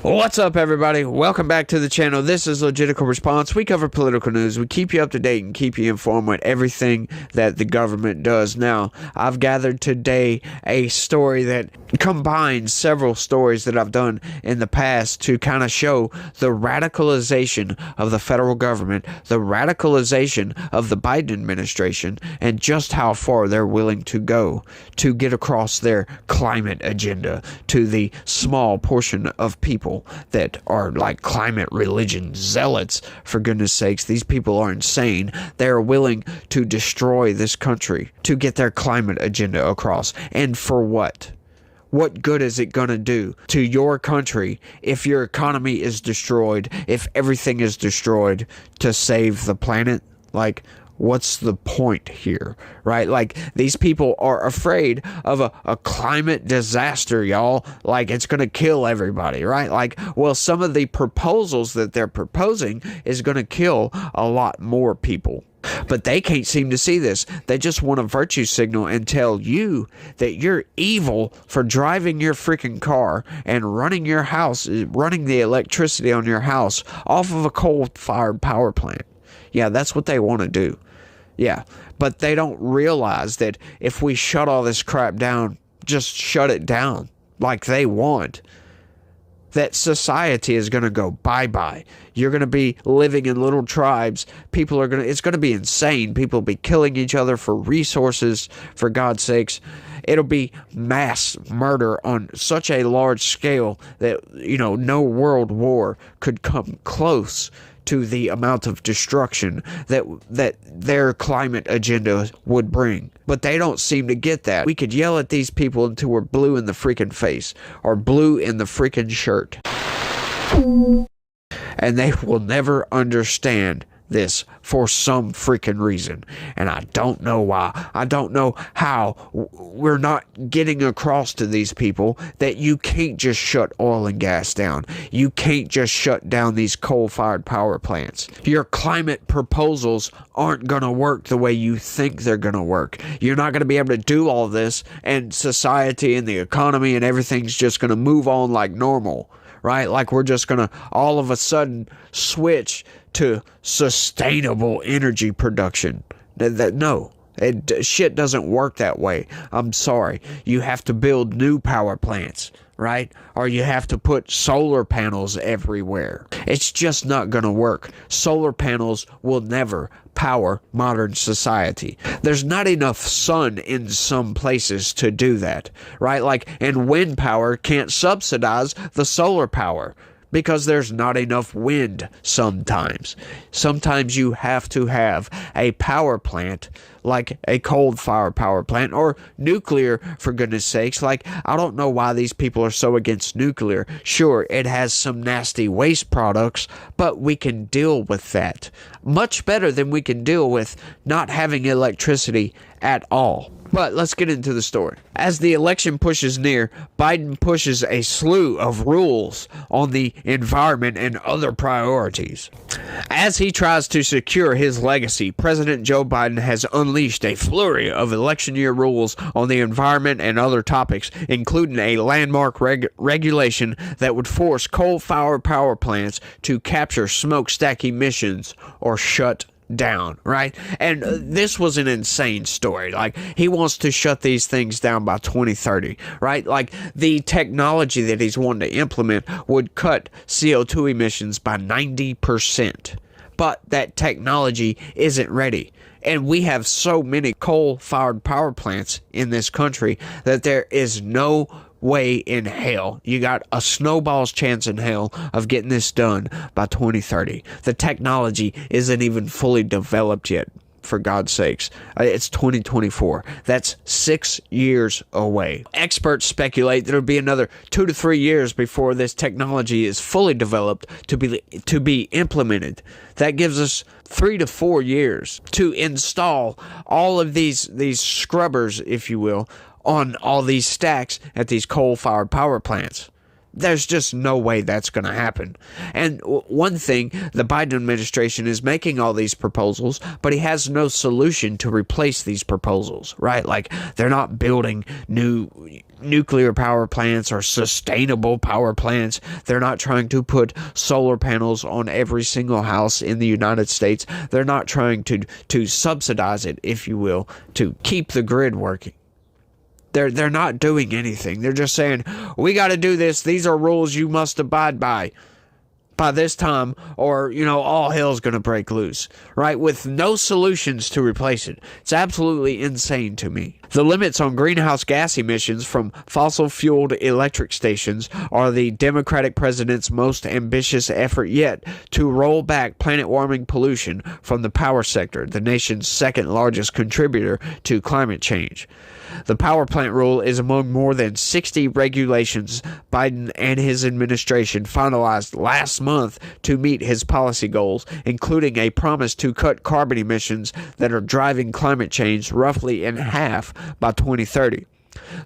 What's up, everybody? Welcome back to the channel. This is Legitical Response. We cover political news. We keep you up to date and keep you informed with everything that the government does. Now, I've gathered today a story that combines several stories that I've done in the past to kind of show the radicalization of the federal government, the radicalization of the Biden administration, and just how far they're willing to go to get across their climate agenda to the small portion of people that are like climate religion zealots. For goodness sakes, these people are insane. They're willing to destroy this country to get their climate agenda across. And for what? What good is it going to do to your country if your economy is destroyed, if everything is destroyed to save the planet? Like, what's the point here, right? Like, these people are afraid of a climate disaster, y'all. Like, it's going to kill everybody, right? Like, well, some of the proposals that they're proposing is going to kill a lot more people. But they can't seem to see this. They just want a virtue signal and tell you that you're evil for driving your freaking car and running your house, running the electricity on your house off of a coal-fired power plant. Yeah, that's what they want to do. Yeah, but they don't realize that if we shut all this crap down, just shut it down like they want, that society is going to go bye-bye. You're going to be living in little tribes. It's going to be insane. People will be killing each other for resources, for God's sakes. It'll be mass murder on such a large scale that, no world war could come close to the amount of destruction that their climate agenda would bring. But they don't seem to get that. We could yell at these people until we're blue in the freaking face or blue in the freaking shirt. And they will never understand this for some freaking reason, and I don't know why. I don't know how we're not getting across to these people that you can't just shut oil and gas down. You can't just shut down these coal-fired power plants. Your climate proposals aren't going to work the way you think they're going to work. You're not going to be able to do all this, and society and the economy and everything's just going to move on like normal, right? Like we're just going to all of a sudden switch to sustainable energy production. No, shit doesn't work that way. I'm sorry. You have to build new power plants, right? Or you have to put solar panels everywhere. It's just not going to work. Solar panels will never power modern society. There's not enough sun in some places to do that, right? Like, and wind power can't subsidize the solar power, because there's not enough wind sometimes. Sometimes you have to have a power plant, like a coal-fired power plant, or nuclear, for goodness sakes. Like, I don't know why these people are so against nuclear. Sure, it has some nasty waste products, but we can deal with that much better than we can deal with not having electricity at all. But let's get into the story. As the election pushes near, Biden pushes a slew of rules on the environment and other priorities. As he tries to secure his legacy, President Joe Biden has unleashed a flurry of election year rules on the environment and other topics, including a landmark regulation that would force coal-fired power plants to capture smokestack emissions or shut down, right? And this was an insane story. Like, he wants to shut these things down by 2030, right? Like, the technology that he's wanting to implement would cut CO2 emissions by 90%. But that technology isn't ready. And we have so many coal-fired power plants in this country that there is no way in hell. You got a snowball's chance in hell of getting this done by 2030. The technology isn't even fully developed yet, for God's sakes. It's 2024. That's 6 years away. Experts speculate that it'll be another 2 to 3 years before this technology is fully developed to be implemented. That gives us 3 to 4 years to install all of these scrubbers, if you will, on all these stacks at these coal-fired power plants. There's just no way that's going to happen. And one thing, the Biden administration is making all these proposals, but he has no solution to replace these proposals, right? Like, they're not building new nuclear power plants or sustainable power plants. They're not trying to put solar panels on every single house in the United States. They're not trying to subsidize it, if you will, to keep the grid working. They're not doing anything. They're just saying, we got to do this. These are rules you must abide by this time, or, all hell's going to break loose, right? With no solutions to replace it. It's absolutely insane to me. The limits on greenhouse gas emissions from fossil-fueled electric stations are the Democratic president's most ambitious effort yet to roll back planet-warming pollution from the power sector, the nation's second largest contributor to climate change. The power plant rule is among more than 60 regulations Biden and his administration finalized last month to meet his policy goals, including a promise to cut carbon emissions that are driving climate change roughly in half by 2030.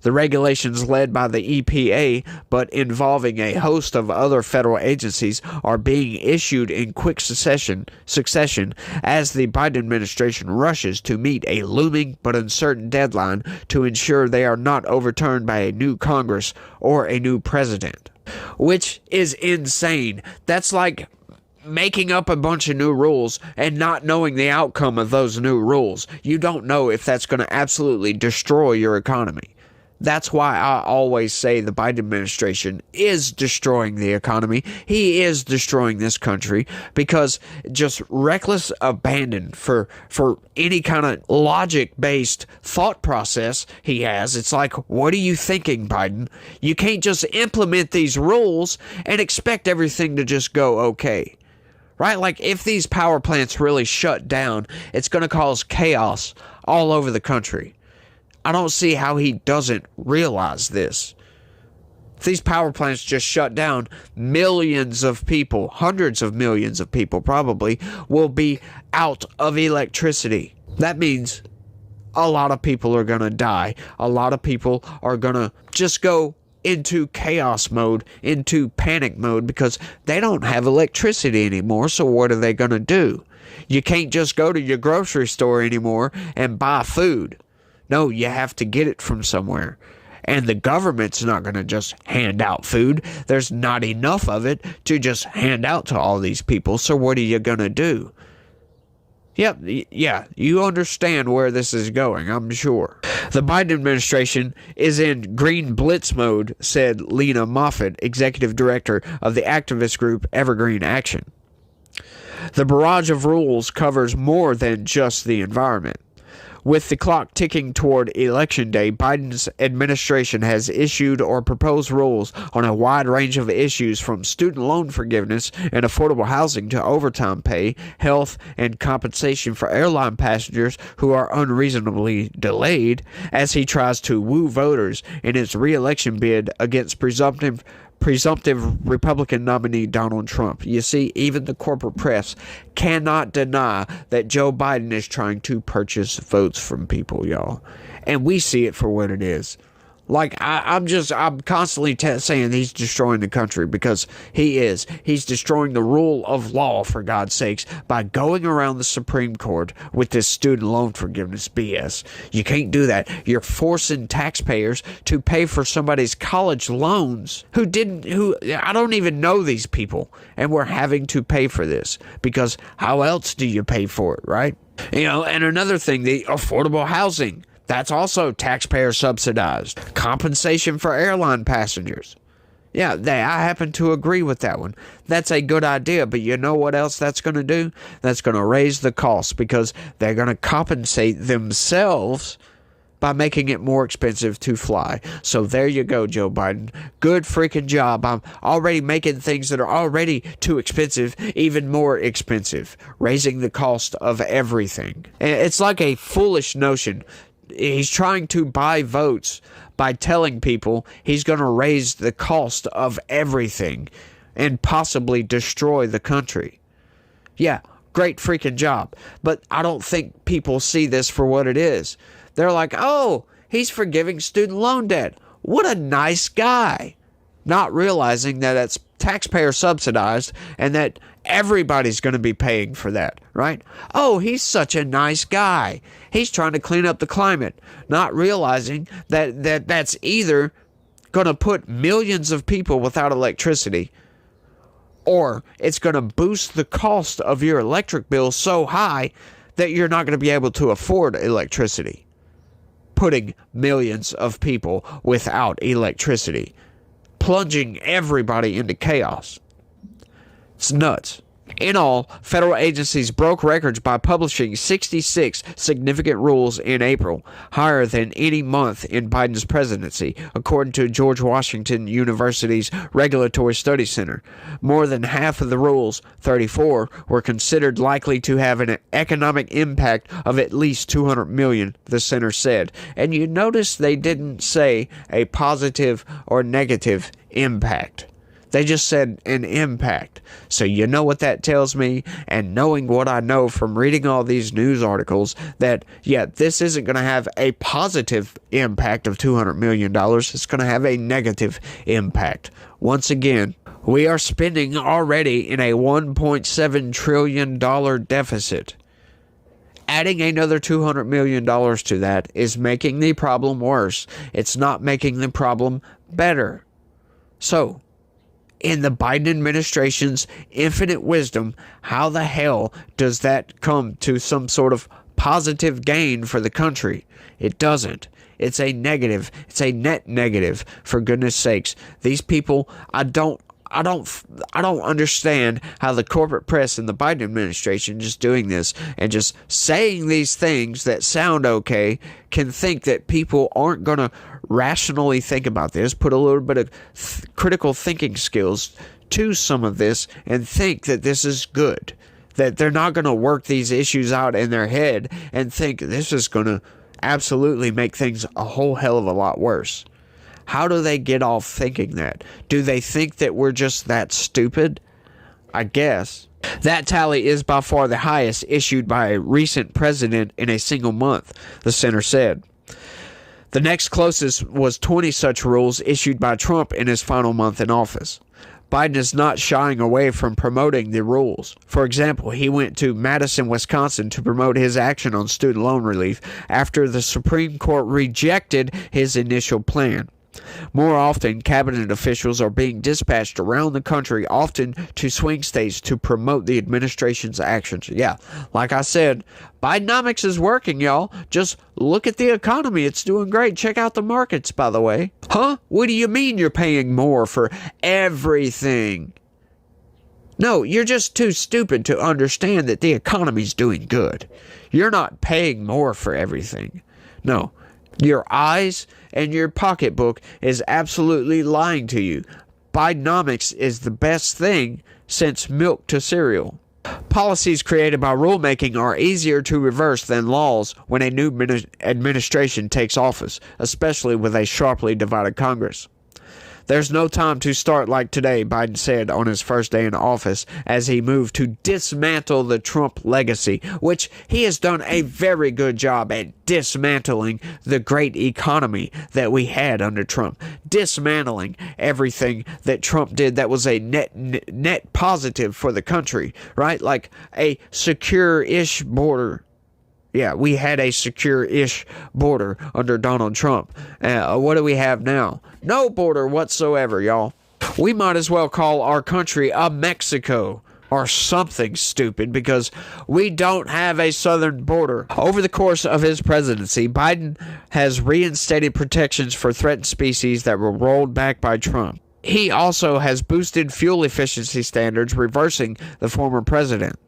The regulations led by the EPA, but involving a host of other federal agencies, are being issued in quick succession as the Biden administration rushes to meet a looming but uncertain deadline to ensure they are not overturned by a new Congress or a new president. Which is insane. That's like making up a bunch of new rules and not knowing the outcome of those new rules. You don't know if that's going to absolutely destroy your economy. That's why I always say the Biden administration is destroying the economy. He is destroying this country because just reckless abandon for any kind of logic-based thought process he has. It's like, what are you thinking, Biden? You can't just implement these rules and expect everything to just go okay. Right? Like, if these power plants really shut down, it's going to cause chaos all over the country. I don't see how he doesn't realize this. If these power plants just shut down, millions of people, hundreds of millions of people probably, will be out of electricity. That means a lot of people are going to die. A lot of people are going to just go into chaos mode, into panic mode, because they don't have electricity anymore. So what are they going to do? You can't just go to your grocery store anymore and buy food. No, you have to get it from somewhere. And the government's not going to just hand out food. There's not enough of it to just hand out to all these people. So what are you going to do? Yep, yeah, you understand where this is going, I'm sure. The Biden administration is in green blitz mode, said Lena Moffitt, executive director of the activist group Evergreen Action. The barrage of rules covers more than just the environment. With the clock ticking toward Election Day, Biden's administration has issued or proposed rules on a wide range of issues from student loan forgiveness and affordable housing to overtime pay, health, and compensation for airline passengers who are unreasonably delayed, as he tries to woo voters in his re-election bid against presumptive Republican nominee Donald Trump. You see, even the corporate press cannot deny that Joe Biden is trying to purchase votes from people, y'all. And we see it for what it is. Like, I'm constantly saying he's destroying the country, because he is. He's destroying the rule of law, for God's sakes, by going around the Supreme Court with this student loan forgiveness BS. You can't do that. You're forcing taxpayers to pay for somebody's college loans who I don't even know these people, and we're having to pay for this, because how else do you pay for it, right? And another thing, the affordable housing. That's also taxpayer subsidized. Compensation for airline passengers. Yeah, I happen to agree with that one. That's a good idea, but you know what else that's going to do? That's going to raise the cost, because they're going to compensate themselves by making it more expensive to fly. So there you go, Joe Biden. Good freaking job. I'm already making things that are already too expensive even more expensive, raising the cost of everything. It's like a foolish notion. He's trying to buy votes by telling people he's going to raise the cost of everything and possibly destroy the country. Yeah, great freaking job. But I don't think people see this for what it is. They're like, oh, he's forgiving student loan debt. What a nice guy. not realizing that it's taxpayer subsidized and that everybody's going to be paying for that, right? Oh, he's such a nice guy. He's trying to clean up the climate, not realizing that that's either going to put millions of people without electricity, or it's going to boost the cost of your electric bill so high that you're not going to be able to afford electricity, putting millions of people without electricity, plunging everybody into chaos. It's nuts. In all, federal agencies broke records by publishing 66 significant rules in April, higher than any month in Biden's presidency, according to George Washington University's Regulatory Studies Center. More than half of the rules, 34, were considered likely to have an economic impact of at least $200 million, the center said. And you notice they didn't say a positive or negative impact. They just said an impact. So you know what that tells me, and knowing what I know from reading all these news articles, that, yeah, this isn't going to have a positive impact of $200 million. It's going to have a negative impact. Once again, we are spending already in a $1.7 trillion deficit. Adding another $200 million to that is making the problem worse. It's not making the problem better. So, in the Biden administration's infinite wisdom, how the hell does that come to some sort of positive gain for the country? It doesn't. It's a negative. It's a net negative, for goodness sakes. These people, I don't understand how the corporate press and the Biden administration just doing this and just saying these things that sound okay can think that people aren't going to rationally think about this, put a little bit of critical thinking skills to some of this and think that this is good, that they're not going to work these issues out in their head and think this is going to absolutely make things a whole hell of a lot worse. How do they get off thinking that? Do they think that we're just that stupid? I guess. That tally is by far the highest issued by a recent president in a single month, the center said. The next closest was 20 such rules issued by Trump in his final month in office. Biden is not shying away from promoting the rules. For example, he went to Madison, Wisconsin to promote his action on student loan relief after the Supreme Court rejected his initial plan. More often, cabinet officials are being dispatched around the country, often to swing states, to promote the administration's actions. Yeah, like I said, Bidenomics is working, y'all. Just look at the economy. It's doing great. Check out the markets, by the way. Huh? What do you mean you're paying more for everything? No, you're just too stupid to understand that the economy's doing good. You're not paying more for everything. No. Your eyes and your pocketbook is absolutely lying to you. Bidenomics is the best thing since milk to cereal. Policies created by rulemaking are easier to reverse than laws when a new administration takes office, especially with a sharply divided Congress. There's no time to start like today, Biden said on his first day in office as he moved to dismantle the Trump legacy, which he has done a very good job at dismantling the great economy that we had under Trump, dismantling everything that Trump did that was a net positive for the country, right? Like a secure-ish border. Yeah, we had a secure-ish border under Donald Trump. What do we have now? No border whatsoever, y'all. We might as well call our country a Mexico or something stupid because we don't have a southern border. Over the course of his presidency, Biden has reinstated protections for threatened species that were rolled back by Trump. He also has boosted fuel efficiency standards, reversing the former president.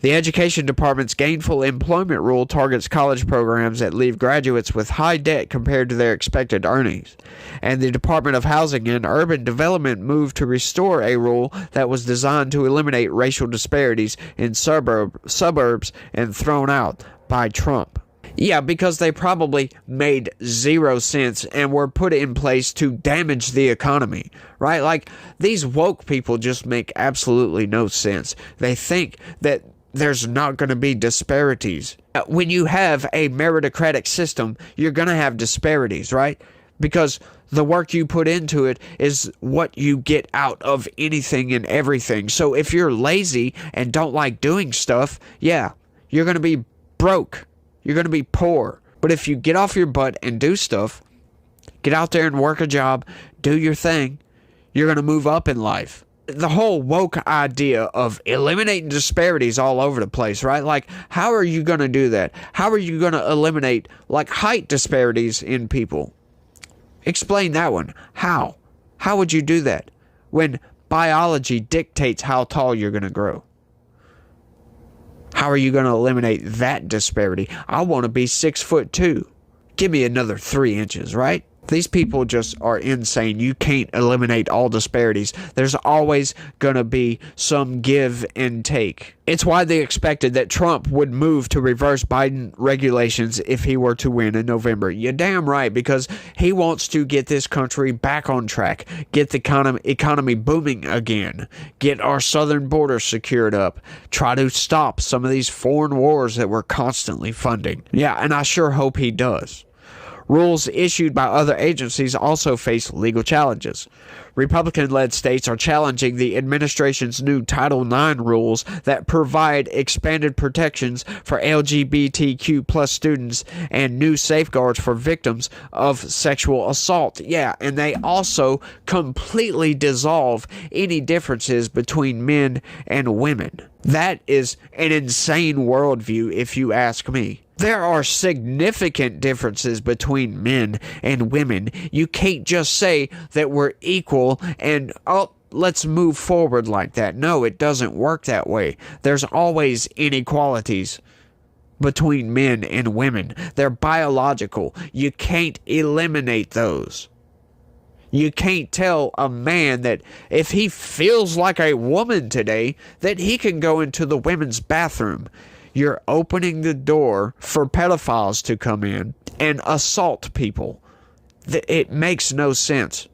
The Education Department's gainful employment rule targets college programs that leave graduates with high debt compared to their expected earnings. And the Department of Housing and Urban Development moved to restore a rule that was designed to eliminate racial disparities in suburbs and thrown out by Trump. Yeah, because they probably made 0 sense and were put in place to damage the economy, right? Like, these woke people just make absolutely no sense. They think that there's not going to be disparities. When you have a meritocratic system, you're going to have disparities, right? because the work you put into it is what you get out of anything and everything. So if you're lazy and don't like doing stuff, yeah, you're going to be broke. You're going to be poor. But if you get off your butt and do stuff, get out there and work a job, do your thing, you're going to move up in life. The whole woke idea of eliminating disparities all over the place, right? Like, how are you going to do that? How are you going to eliminate, like, height disparities in people? Explain that one. How? How would you do that when biology dictates how tall you're going to grow? How are you going to eliminate that disparity? I want to be 6'2". Give me another 3 inches, right? These people just are insane. You can't eliminate all disparities. There's always going to be some give and take. It's why they expected that Trump would move to reverse Biden regulations if he were to win in November. You're damn right, because he wants to get this country back on track, get the economy booming again, get our southern border secured up, try to stop some of these foreign wars that we're constantly funding. Yeah, and I sure hope he does. Rules issued by other agencies also face legal challenges. Republican-led states are challenging the administration's new Title IX rules that provide expanded protections for LGBTQ+ students and new safeguards for victims of sexual assault. Yeah, and they also completely dissolve any differences between men and women. That is an insane worldview, if you ask me. There are significant differences between men and women. You can't just say that we're equal and, oh, let's move forward like that. No, it doesn't work that way. There's always inequalities between men and women. They're biological. You can't eliminate those. You can't tell a man that if he feels like a woman today, that he can go into the women's bathroom. You're opening the door for pedophiles to come in and assault people. It makes no sense.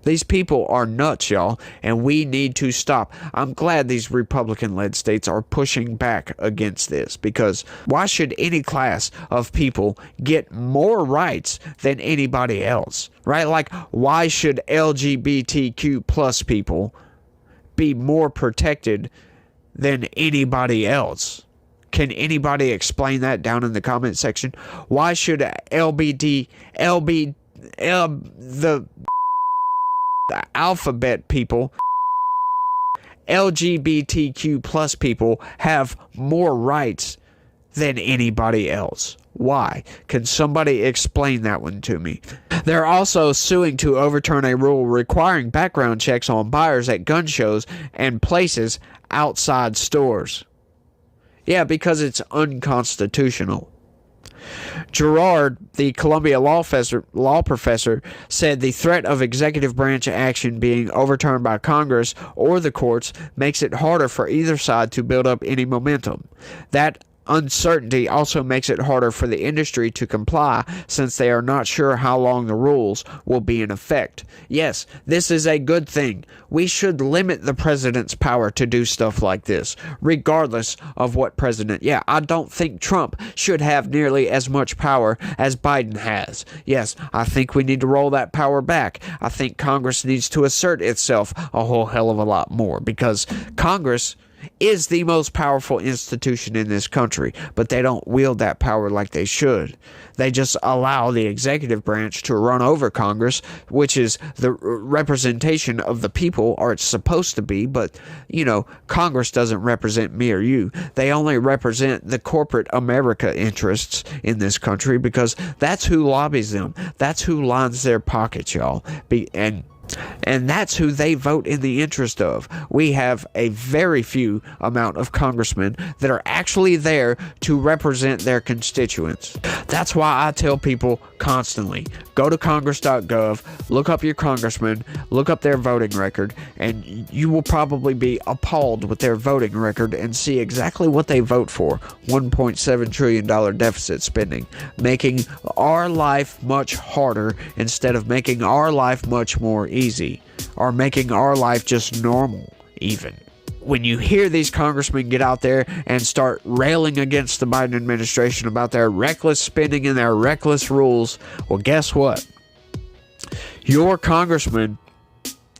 These people are nuts, y'all, and we need to stop. I'm glad these Republican-led states are pushing back against this, because why should any class of people get more rights than anybody else, right? Like, why should LGBTQ plus people be more protected than anybody else? Can anybody explain that down in the comment section? Why should the alphabet people, LGBTQ plus people, have more rights than anybody else? Why? Can somebody explain that one to me? They're also suing to overturn a rule requiring background checks on buyers at gun shows and places outside stores. Yeah, because it's unconstitutional. Gerard, the Columbia law professor, said the threat of executive branch action being overturned by Congress or the courts makes it harder for either side to build up any momentum. That uncertainty also makes it harder for the industry to comply, since they are not sure how long the rules will be in effect. Yes, this is a good thing. We should limit the president's power to do stuff like this, regardless of what president. Yeah, I don't think Trump should have nearly as much power as Biden has. Yes, I think we need to roll that power back. I think Congress needs to assert itself a whole hell of a lot more, because Congress is the most powerful institution in this country, but they don't wield that power like they should. They just allow the executive branch to run over Congress, which is the representation of the people, or it's supposed to be, but, you know, Congress doesn't represent me or you. They only represent the corporate America interests in this country, because that's who lobbies them. That's who lines their pockets, y'all. And that's who they vote in the interest of. We have a very few amount of congressmen that are actually there to represent their constituents. That's why I tell people constantly, go to congress.gov, look up your congressman, look up their voting record, and you will probably be appalled with their voting record and see exactly what they vote for. $1.7 trillion deficit spending, making our life much harder instead of making our life much more easy, or making our life just normal even. When you hear these congressmen get out there and start railing against the Biden administration about their reckless spending and their reckless rules, well, guess what? Your congressman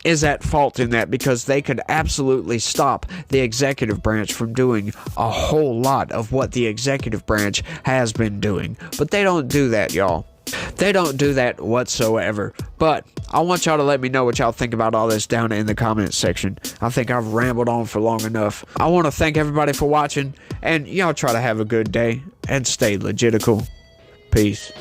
is at fault in that, because they could absolutely stop the executive branch from doing a whole lot of what the executive branch has been doing. But they don't do that, y'all. They don't do that whatsoever. But I want y'all to let me know what y'all think about all this down in the comments section. I think I've rambled on for long enough. I want to thank everybody for watching, and y'all try to have a good day and stay legitical. Peace.